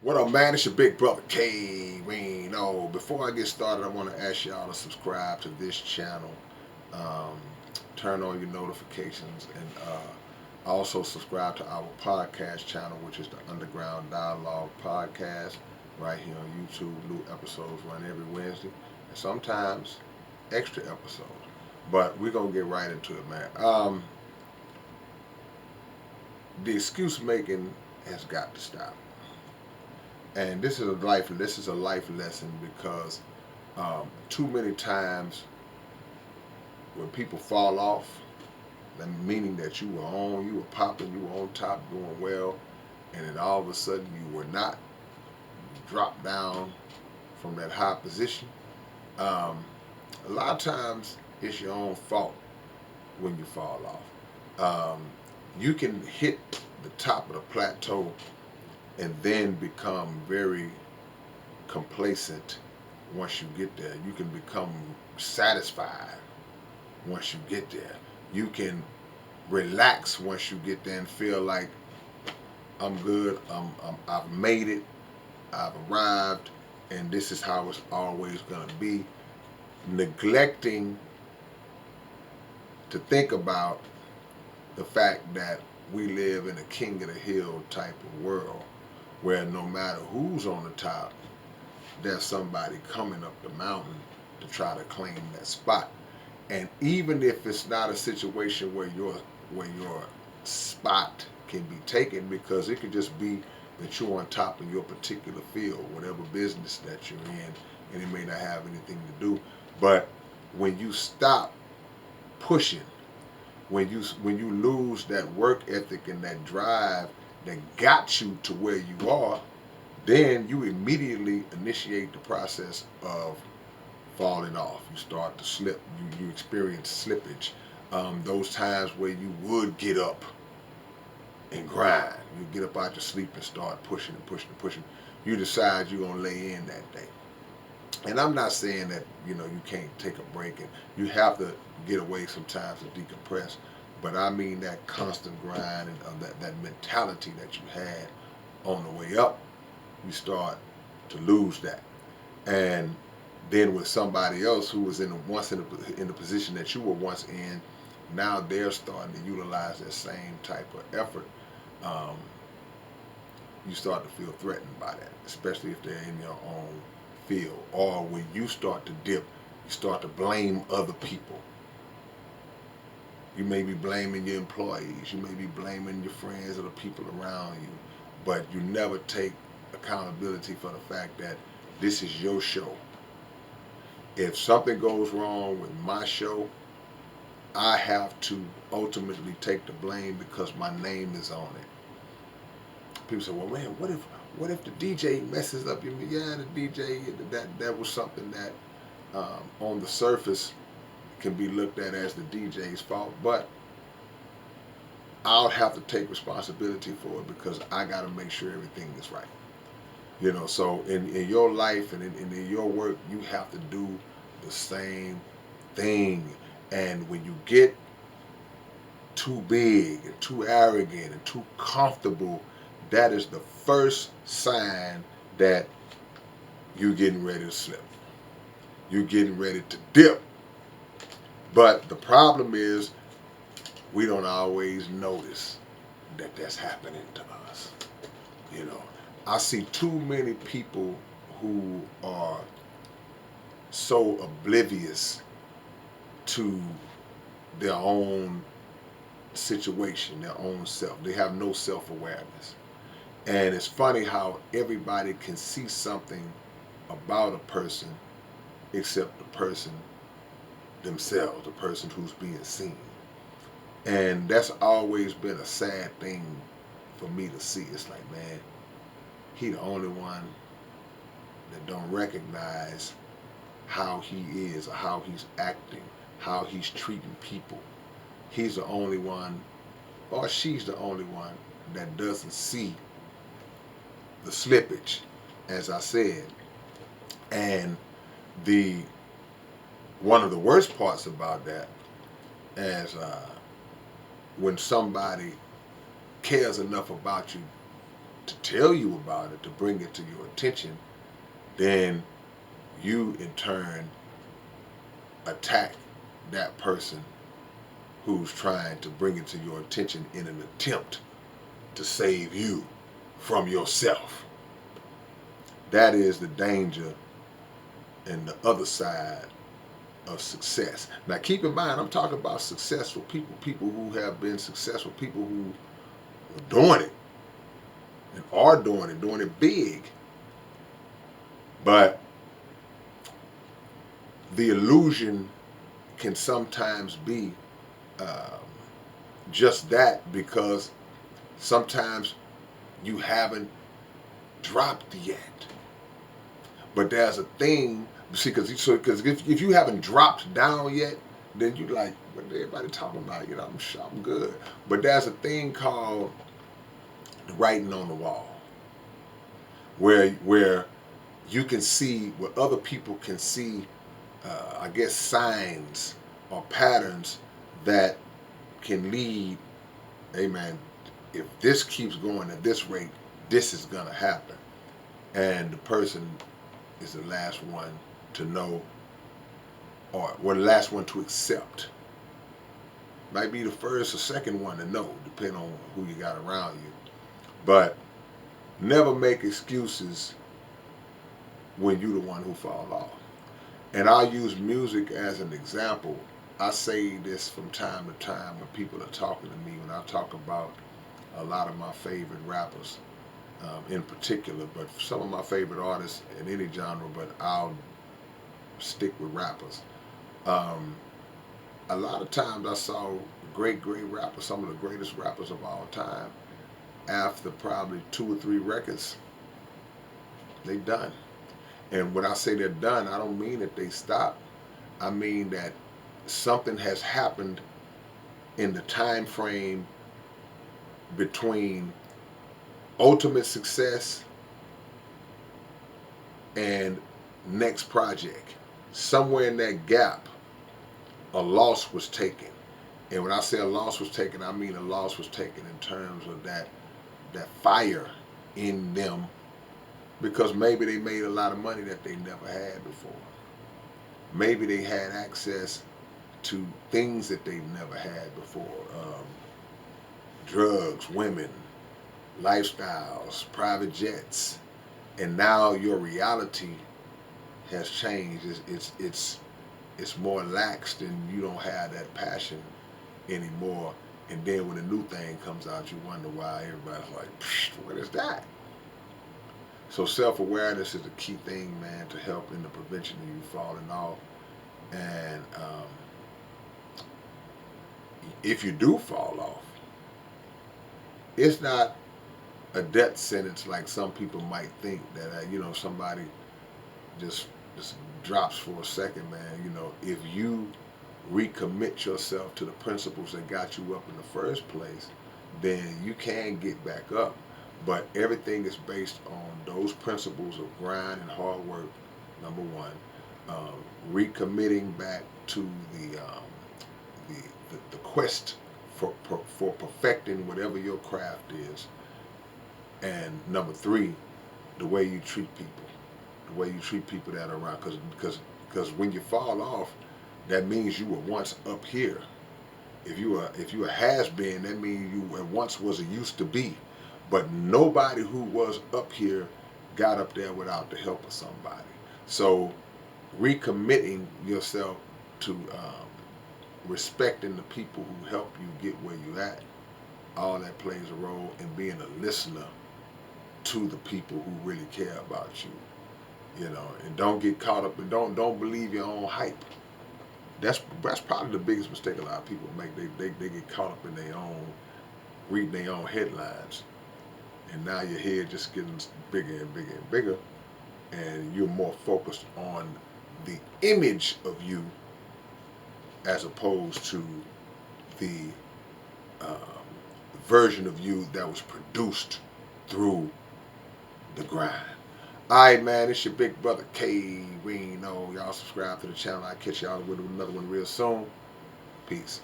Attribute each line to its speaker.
Speaker 1: What up, man? It's your big brother K-Rino. Before I get started, I want to ask y'all to subscribe to this channel. Um, Turn on your notifications and also subscribe to our podcast channel, which is the Underground Dialogue Podcast, right here on YouTube. New episodes run every Wednesday, and sometimes extra episodes. But we're gonna get right into it, man. The excuse making has got to stop. And this is a life lesson because too many times when people fall off, meaning that you were popping, you were on top, doing well, and then all of a sudden you were not, you dropped down from that high position. Um, a lot of times it's your own fault when you fall off. You can hit the top of the plateau and then become very complacent once you get there. You can become satisfied once you get there. You can relax once you get there and feel like I'm good. I've made it. I've arrived, and this is how it's always going to be. Neglecting to think about the fact that we live in a king of the hill type of world where no matter who's on the top, there's somebody coming up the mountain to try to claim that spot. And even if it's not a situation where your spot can be taken, because it could just be that you're on top of your particular field, whatever business that you're in, and it may not have anything to do. But when you stop pushing, when you lose that work ethic and that drive that got you to where you are, then you immediately initiate the process of falling off. You start to slip. You experience slippage. Those times where you would get up and grind. You get up out your sleep and start pushing and pushing and pushing. You decide you're going to lay in that day. And I'm not saying that, you can't take a break and you have to get away sometimes to decompress. But I mean that constant grind and that mentality that you had on the way up, you start to lose that. And then with somebody else who was in the position that you were once in, now they're starting to utilize that same type of effort. Um, you start to feel threatened by that, especially if they're in your own field. Or when you start to dip, you start to blame other people. You may be blaming your employees, you may be blaming your friends or the people around you, but you never take accountability for the fact that this is your show. If something goes wrong with my show, I have to ultimately take the blame because my name is on it. People say, "Well, man, what if the DJ messes up?" Yeah, the DJ, that was something that on the surface can be looked at as the DJ's fault, but I'll have to take responsibility for it because I got to make sure everything is right. So in your life and in your work, you have to do the same thing. And when you get too big and too arrogant and too comfortable, that is the first sign that you're getting ready to slip. You're getting ready to dip. But the problem is we don't always notice that that's happening to us. You know, I see too many people who are so oblivious to their own situation, their own self. They have no self-awareness. And it's funny how everybody can see something about a person except the person themselves, the person who's being seen. And that's always been a sad thing for me to see. It's like, man, he the only one that don't recognize how he is or how he's acting, how he's treating people. He's the only one, or she's the only one that doesn't see the slippage, as I said. And the one of the worst parts about that is when somebody cares enough about you to tell you about it, to bring it to your attention, then you in turn attack that person who's trying to bring it to your attention in an attempt to save you from yourself. That is the danger and the other side of success. Now keep in mind, I'm talking about successful people, people who have been successful, people who are doing it and are doing it big. But the illusion can sometimes be uh, just that, because sometimes you haven't dropped yet. But there's a thing, see, because if you haven't dropped down yet, then you like, what everybody talking about? You know, I'm good. But there's a thing called the writing on the wall, where you can see, where other people can see, I guess, signs or patterns that can lead, amen, if this keeps going at this rate, this is going to happen. And the person is the last one to know, or the last one to accept. Might be the first or second one to know, depending on who you got around you. But never make excuses when you're the one who fall off. And I'll use music as an example. I say this from time to time when people are talking to me, when I talk about a lot of my favorite rappers in particular, but some of my favorite artists in any genre, but I'll stick with rappers. A lot of times I saw great rappers, some of the greatest rappers of all time, after probably 2 or 3 records, they done. And when I say they're done, I don't mean that they stopped. I mean that something has happened in the time frame between ultimate success and next project. Somewhere in that gap, a loss was taken. And when I say a loss was taken, I mean a loss was taken in terms of that fire in them, because maybe they made a lot of money that they never had before. Maybe they had access to things that they've never had before. Drugs, women, lifestyles, private jets. And now your reality has changed. It's more laxed, and you don't have that passion anymore. And then when a new thing comes out, you wonder why everybody's like, what is that? So self-awareness is a key thing, man, to help in the prevention of you falling off. And if you do fall off, it's not a death sentence like some people might think, that somebody just drops for a second, man. If you recommit yourself to the principles that got you up in the first place, then you can get back up. But everything is based on those principles of grind and hard work, number one. Recommitting back to the quest for perfecting whatever your craft is. And number 3, the way you treat people. The way you treat people that are around. Because when you fall off, that means you were once up here. If you a has-been, that means you once was a used to be. But nobody who was up here got up there without the help of somebody. So recommitting yourself to respecting the people who help you get where you at, all that plays a role in being a listener to the people who really care about you. And don't get caught up, and don't believe your own hype. That's probably the biggest mistake a lot of people make. They get caught up in their own, reading their own headlines. And now your head just getting bigger and bigger and bigger, and you're more focused on the image of you as opposed to the version of you that was produced through the grind. Alright, man, it's your big brother K-Rino. Y'all subscribe to the channel. I'll catch y'all with another one real soon. Peace.